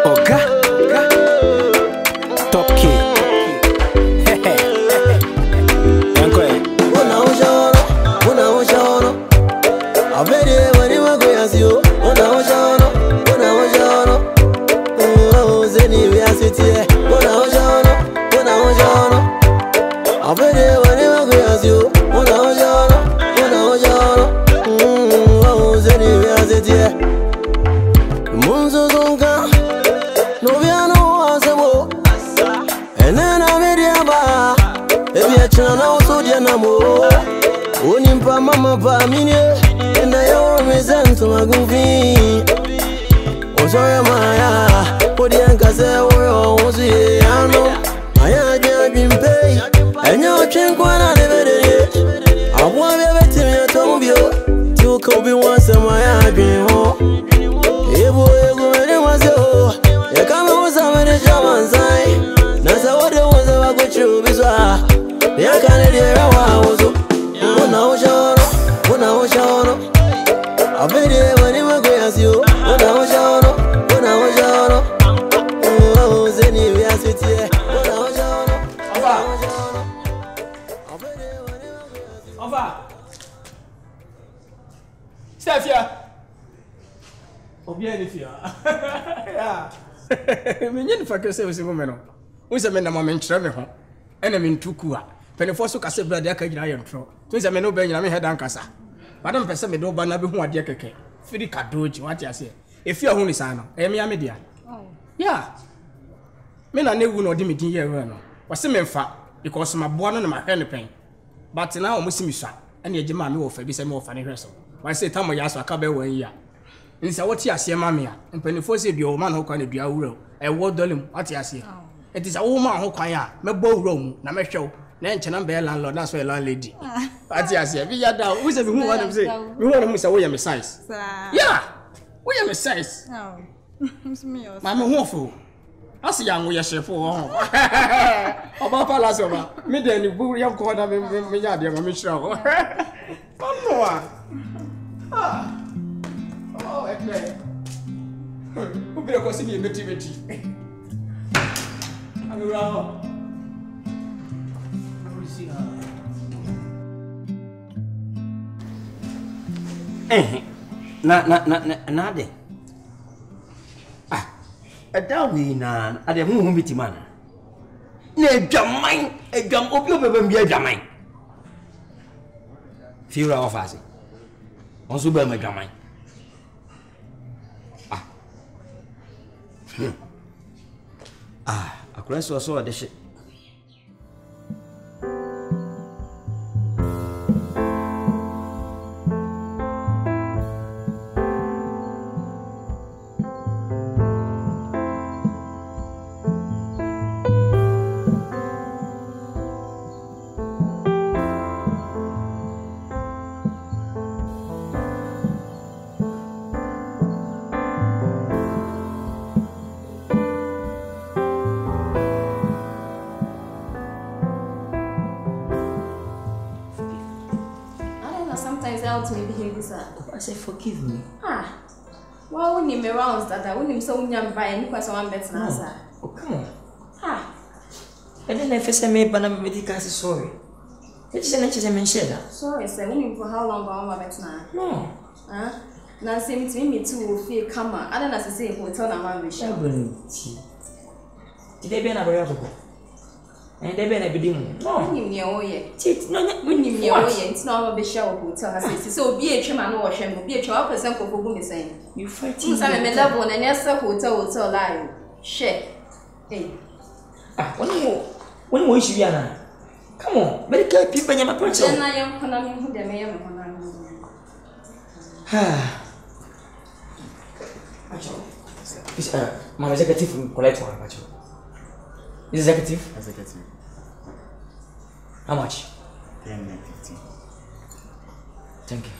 Borga, top kid. Mama pa mine and I represent to my goofy. Oh sorry Maya, for the Nkansah was here. I know I had been paid and you're drink when I never did. I want everything I told you to Kobe once and my dream. Oh, hey boy, go and was oh, you come on some of the German side. That's what it was about go through bizarre. The Canadian was I bet you when you were going as you, when I was young, oh, Zenny, we are sitting here, when I was young, Over. Step here. Oh, bien, if you are. Yeah. I mean, you fuck yourself as a woman. Who's a man, a moment, travel, and I mean, two kua. Pennyfosso Castle, brother, I can throw. Twins a man, no Benjamin had Nkansah. Madam Pesa me do bana be hu ade keke. Firi kadoji what you say. If you are only sana, media. Oh. Yeah. Me na newu no de me din here no. Was se memfa because my boa no na my hand pen. But now mo simi swa. Ene ejema me wo fa bi se me wo fa ne hweso. Why say time ya so aka be 1 year. Nsa what ya se ma me a. Mpanifo se dua o ma na ho kwa na dua wura. E wo dolem what you say. It is a woman ho kwan a me bo wura mu na me hwew. Na enchena be landlord that's why landlady. Ati ase bi ya da who say who want them say we want them say we am size. Yeah. We am size. Oh. Me who for? As young we chef for. Oba palace oba. Me dey ni bu yam ko da me ya de me shira. Oh no. Ah. Oh, okay. Who be ko si bi meti. Amura. Na de. Ah, adawi na ade hu biti man. Na adwaman, adwam obi obebam bi adwaman. Fiura ofase. Onso ba ma adwaman. Ah. Akura so de she. I say forgive me. Ah. Well, when you around that, when you so young by any question one better answer. Oh, come on. Ah. And then if I say me banana medical sorry. It's an inch and share. Sorry, sir. When you for how long one better now? No. Huh? Now same to me too feel come on. I don't know to say hotel na man we shall. Did they be na very and they be na bidim. No. When you know ye. No, when you know ye, it's not be show hotel has so be a chairman or shame be a 12% for whom is saying. You fighting some level and yes hotel lie. Share. Hey. Ah, when we should be ana. Come on, medical people in my person. Then I am coming who they may have. My executive collect one. Executive? Executive. How much? 10.50. Thank you.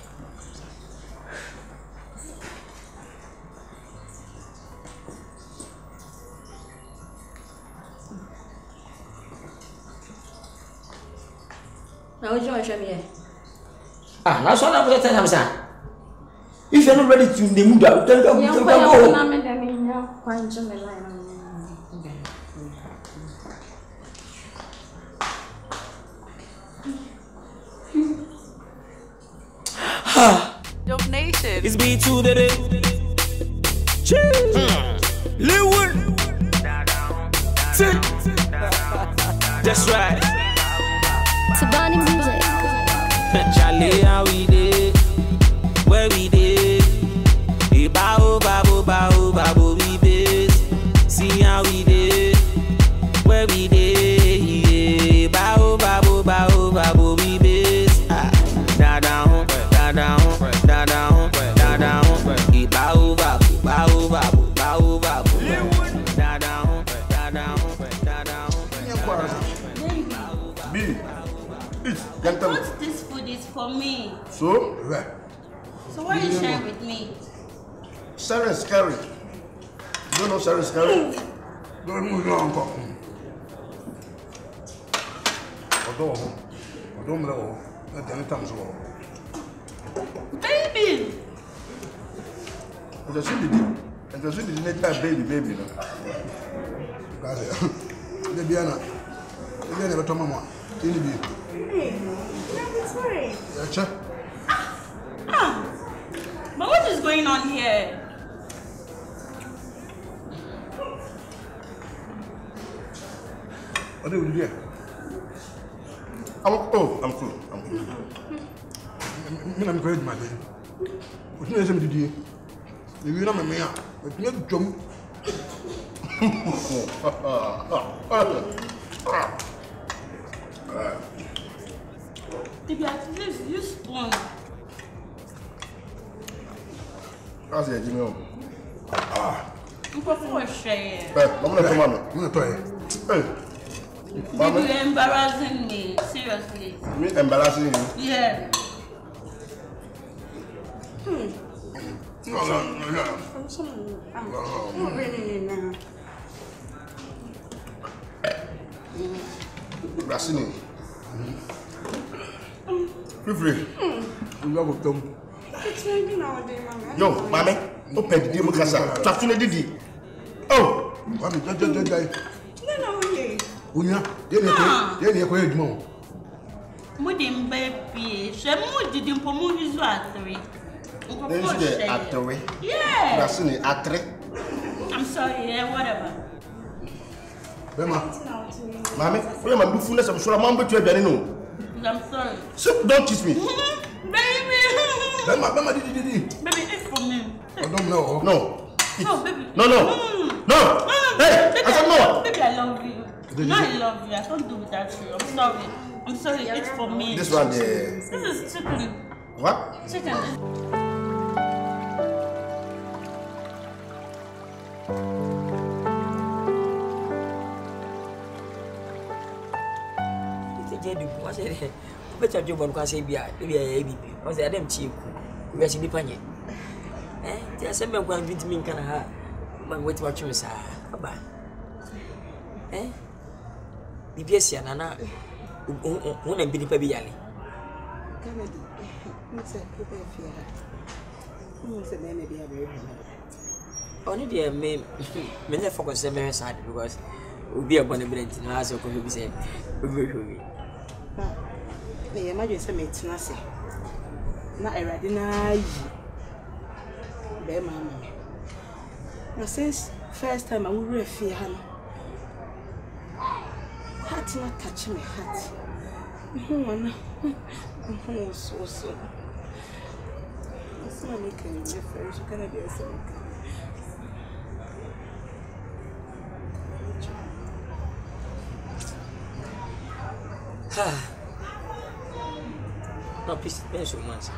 Now, what do you want to show me? Ah, now, so I'm going to tell him, sir. If you're not ready to the mood, I'll tell you. Quite Jimmy line. Donation. It's B2 baby. Cheers. Leeward. That's right. Tabani music. Charlie, how we did? Where we did? Bao, babo, bao, babo, we base. See how we did? Where we did? Bao, babo, bao, babo, we base. Da down, da down, da down, da down. Bao, babo, bao, babo, bao, babo. Da down, da down, da down. But this food is for me. So? Right. So what are you sharing with me? Sarah is scary. You don't know Sarah is scary? Don't move your uncle. Baby! It's a silly baby, baby. But what is going on here? What do you do? I'm full. I'm great, my dear. What do you do? You know, my man, but you jump. If you at least use spoon. How's it, Jimmy? Before share. I'm gonna come on. Hey. Baby, you're embarrassing me. Seriously. Me embarrassing you? Yeah. No. Not really now. Brasini. Feel free. You love them. It's raining nowadays, Mama. Yo, Mami, open the game, Nkansah. Traffic Didi. Oh, Mami, die. No, yeah. Unya, you Mudim baby, she didn't promote you at 3. at 3. Yeah. Brasini at 3. I'm sorry, yeah, whatever. Mami, we are my fullness of Sura Mambo to a no. I'm sorry. So don't kiss me. Baby. Baby, Baby, it's for me. I don't know. No. No, baby. No. Hey, I said no. Baby, I love you. No, I love you. I can't do without you. I'm sorry. It's for me. This one, This is chicken. What? Chicken. What's it? Better job on Kwasi Bia, maybe a baby. Was the Adam cheap? We are seeing the panye. There's some men going to me in Canada. My wait watch you, sir. BBS, Nana, won't be the Pabiali. Only dear may focus on the side because we'll be a bonnet in house or could be said. I imagine some mates, Nasi. Not a radina. Bear mamma. Now, since first time I will refer her. Hat not touch my hat. So. It's not making a difference. You cannot be a son. No, please, so much.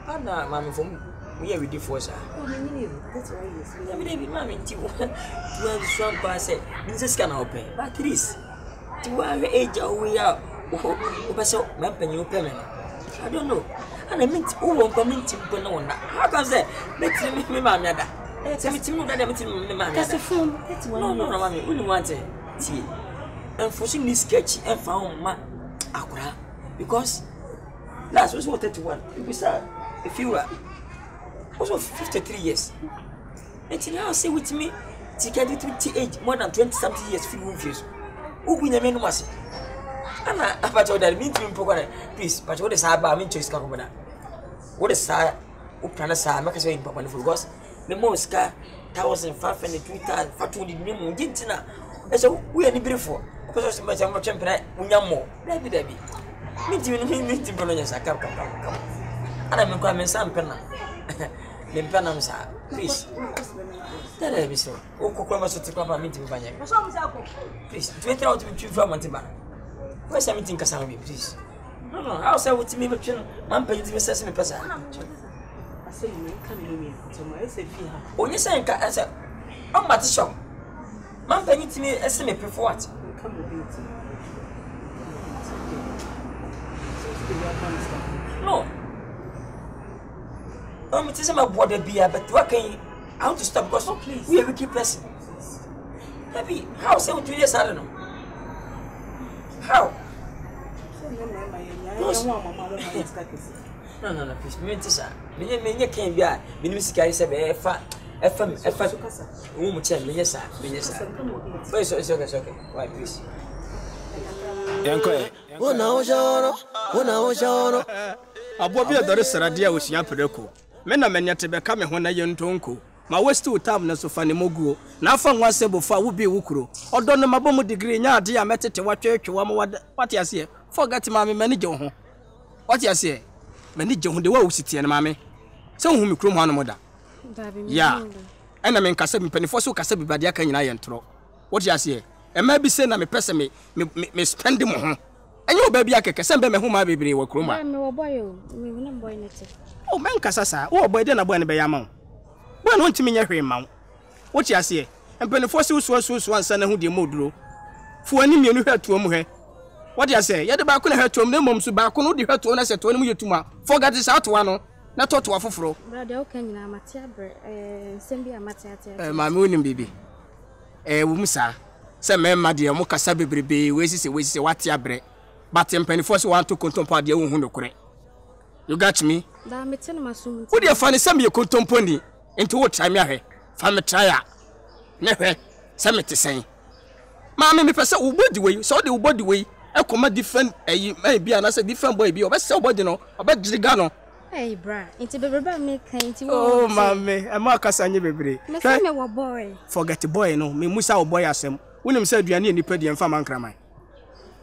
And mammy, from we are with the force. That's why Maybe, mammy, you have strong pass. This can open, but at least to our age, we are. So, my penny payment. I don't know. And I meant, won't come into Bonona. How comes that? Let's me, mammy. That's a phone. That's one. No, mammy, we want it. See, and forcing this sketch and found my Akwaaba because. Last was what 31. If you are also 53 years. And now say with me, to get it 20 age, more than 20 something years, few years. Who win a man was it? And I thought that means to improve. Please, but what is our mean to his company? What is Sir Upanasa, make us way in Papa for Ghost? The most car 1,500 2,000 for 2 million dinner. And so we are beautiful. Because I'm a champion, we are more. Debbie. Meet to Bologna, come. And I'm coming some penna. Then Panam, sir. Please. That I be so. Oh, Cocomas to come and meet me. Please, 20 out to from Montiba. Where's I meeting Cassandra, please? No, I'll say what to me, but I'm paying to Sesame Passa. I say you may come in to my SFI. Oh, yes, I said, I'm at the shop. Man paying to me estimate before what? Come with me. No. It isn't my body beer, but what can you? How to stop? Because please, we are a key person. Maybe how say 2 years? I don't know. How? No, please. Me sir. Me can't be. Me music I say FM. Me sir. It's okay. Why please? Abobi adore saradia osia pedeko. Me na menya tebe ka me ho na ye ntonko. Ma waste time na so fa ne moguo. Na afa nwa sebo fa wo bi wukuro. Odo no mabom degree nya ade ya metete watwetwe wa mo wate ase. Forget ma me manage ho. Wate ase. Manage ho de wa usiti na ma me. Se hu mi krom ho no moda. Ya. Ena me nkasa mi panifo so kasa bi bade aka nyina ye ntro. Wate ase. E ma bi se na me pese me spend mo ho. Enyo baby akeke sembe me huma bebre wa kroma. Me wo boy o, me huna boy nete. Oh men kasa sa, wo boy de na boy ne be yama. Boy no ntimi nya hwe ma. Wo ti ase, empenefo se so ansa na hu de moduro. Fu ani mienu hwe to mu hwe. Wo ti ase, ye de ba ko na hwe to mu na mom so ba ko no de hwe to na se to ne mu yetuma. Forget this out one no. Na to afoforo. Brother o kan nyina amate abre, sembi amate ate. Ma me onim bibi. Wo musa. Se me ma de mo kasa bebrebe, we sisi wate abre. But empenifo want to contempo de wo hu nokure. You got me? Da mete na masum. Wo de fa ne sem ye contempo ni into wo try me ahwe. Fa me try a. Ne hwe, se me te sen. Ma me pese wo body we, so de wo body we e koma different eh bia na say different boy bia, obese wo body no, obediriga no. Hey bra, inti bebreba me kan inti wo. Oh mama, e ma kasa nye bebre. Me say me wo boy. Forget boy no, me musa wo boy asem. Wonim say aduane ni pa di emfa mankraman.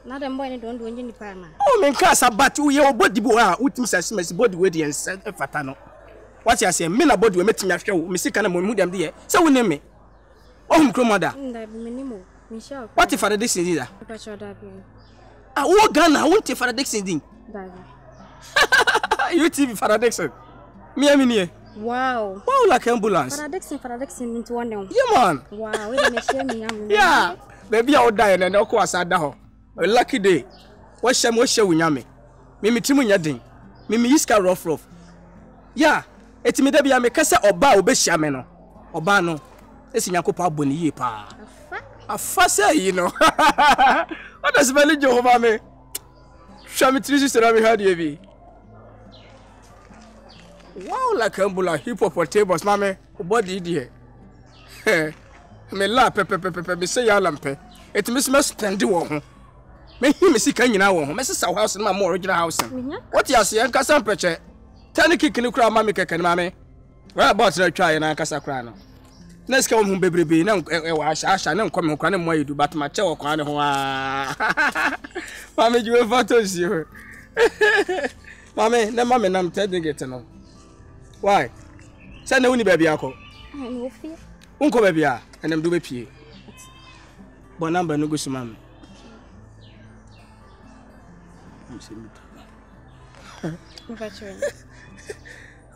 Na dem boy ni don do nje ni pa na. Oh men Nkansah but wo ye body bo a utim sasmesi body we de ense fata no. What you say me na body we metimi ahwe wo, me sika na mo hu dem de ye. Say wonim me. Oh mkromoda. Nda bi me nimo. Me sha. What if for the Dixon dida? Pa cho da bi. Ah wo Ghana won't for the Dixon din. Da. You TV for the Dixon. Me amini. Wow. Wow like ambulance. For the Dixon into one dem. Yeah man. Wow, we dey share me am. Yeah. Baby I die na no ko asada ho. A lucky day. What shame wunyame. Me metimu nya den. Me yiska rough. Yeah. Etimi da bia me kase oba obehia me no. Oba no. Esi nyakopa aboni yi pa. Afa say you know. What does me Jehovah me? Shami trisi sera me hadi ebi. Wow like ambula hippopotamus mame. Body there. Me la pepe me say ya lampe. Etimi me spend wo ho. Me him sika nyina wo ho. Me sesa house na more original house. What you say Nkansah peche. Tani kikini kura mama keke ni mame. Where about na twa na Nkansah kura no. Na sika wo hu bebrebe na wa asha na nkom kura na mo yidu but ma che wo kwa ne ho a. Mame juwe photos yo. Mame na mame nam tedi get no. Why? Say na woni baby akọ. No fear. Unko baby a enem do be pie. Bo number no go so mame.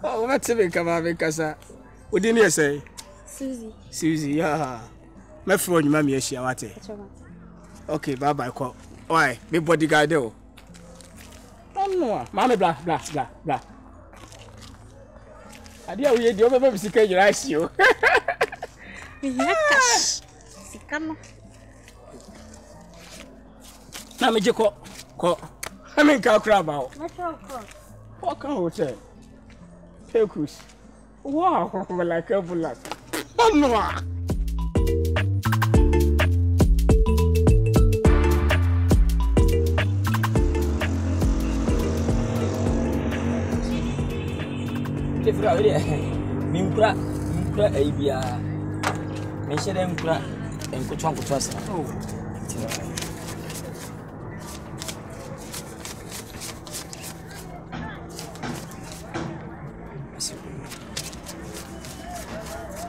Oh, what's it come on, Nkansah? What did you say? Susie, yeah. My friend, mammy, she wate. Okay, bye bye. Why, me bodyguard do. Oh no, mammy, blah. I dear we do over sick your eyes you. Now me just call. I mean, crab out. What can I say? Cruise. Wow, like a bullet. Onwa. Kefra we minkura aibia. Me shede nkura enkoto asa. Oh.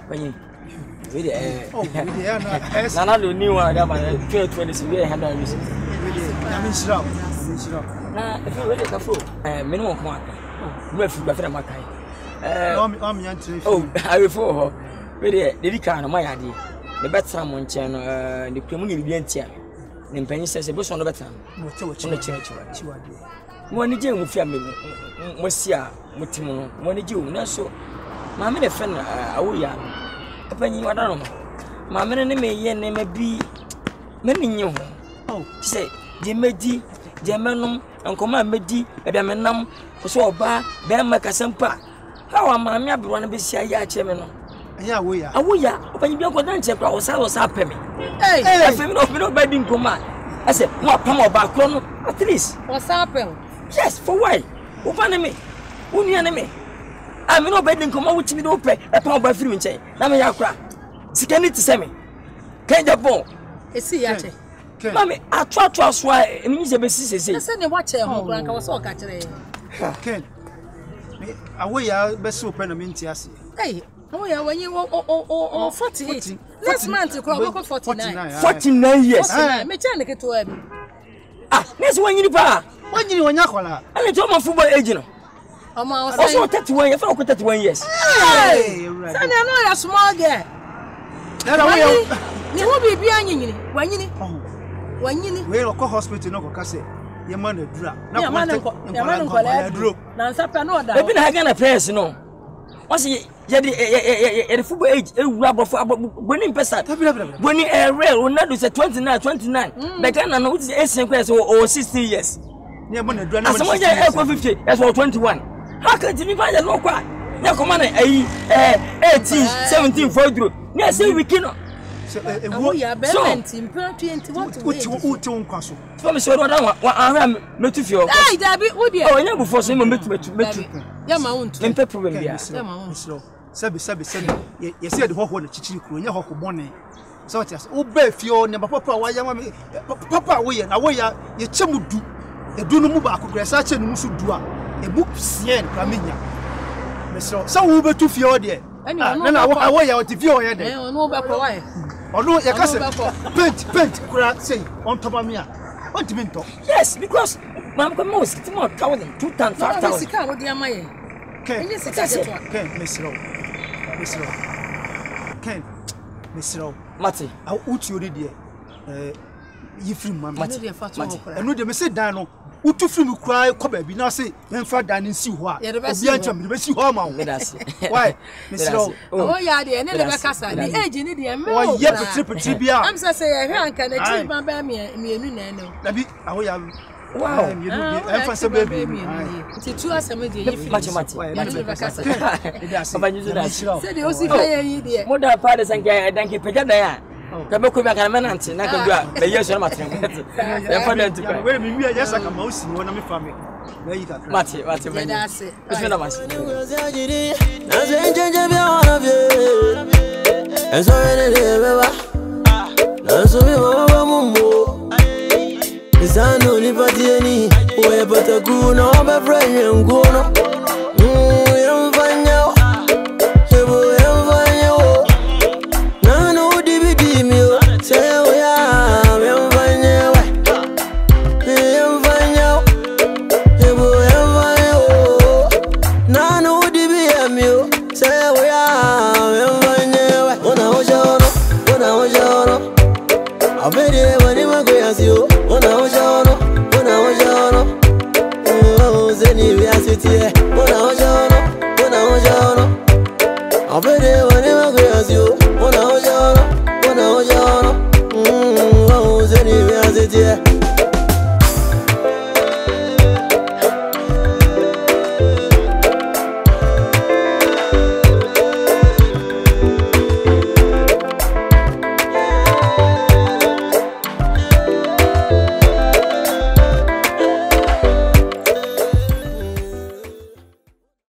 When really Nana do new one that man 20 we had that music. I mean shira. Na if you really careful minimum come on. We fi ba makai. I'm yantre. Oh, I will for her. Really the car my idea. The better mon chen the kwemu ni bia ntia. Ne mpanyi sese bo so no better. Mo che Mo ni je mu fi amem. Mo sia mutimu no. Mo ni je na so Mama de friend awuya. Apanyi wadano. Mama ne me ye ne mabi. Me ninye ho. Oh, say, je medi, je menum, enkoma medi, e be menam, so oba, be makasempa. How am mama abro na be sia ya che me no. Anya awuya. Awuya, opanyi bi enkoda nche kwa osa peme. Hey, afemi no be di nkoma. I say, mo apam oba kro no, at least. Osa pem. Yes, for why? Opa ne me. Unia ne me. I mean, no bedding come out with me, no pay a pound by free chain. Now, me, I cry. Sikani to send me. Can't you bone? See, Yate. Mammy, I try to swear, and means a basis. I send a watch at home, I was all catching. Ken, away, I best open a mintias. Hey, oh, when you were 48. Next month, you call 49. 49 years. Mechanic to him. Ah, that's when you buy. When you want Yakola, and it's all my football agent. Also 31 years, 31 years. Hey, I know a small girl. You will be behind you. When you will go hospital, no casse. Your man a drop. No man, I've been having a place, no. What's the football age? A rubber for winning person. When you are real, will not do 29. But then I know it's or 60 years. Near one a drop. Someone 50 as well 21. How can you find a local? Now, come on, 18, 17 for you. Yes, we cannot. So, what you are being what you castle. From so, I am not if you're. I Dabby, would you? I never force him to Yama, and pepper, yes, Sabi. You said what the chichi crew, your hawk bonnet. So it has obey your number, Papa, why you Papa, we and away, you chum do. You do no move back, such a musu do. A book sien Kaminya. So we were too few there. And away out if you're there. No back away. Or no, your cousin. Paint, could say on top of me. What do you mean? Yes, because Mamma most it's more thousand, 2,000, 5,000. What do you mean? Ken, Miss Row. Matty, how would you read here? You free Mamma. And would you say Dano? Utu film cry come be now say memfa dan nsi ho a obi antwam be si ho ma wo why Mr. Oh yeah dey na le be kasa the age ni dey me o ye petri bia am say say hwe anka na chi ba ba mienu na no dabi awoya wow you do memfa say baby ti tu asem dey yi mati na le be kasa papa nyu da say dey o si fa yi dey mo da pa de sanka danki peja dan ya Kabe ko ka na nante na ka dua be yeso na matrem e fa da ntupa we me wi yesa ka ma o si wona me fa me na yi ka mate me da se eso na mas na se njenje bia wana bie eso ene de beba na so mi baba mumbo isano ni patieni o e pataku na o be friend ngono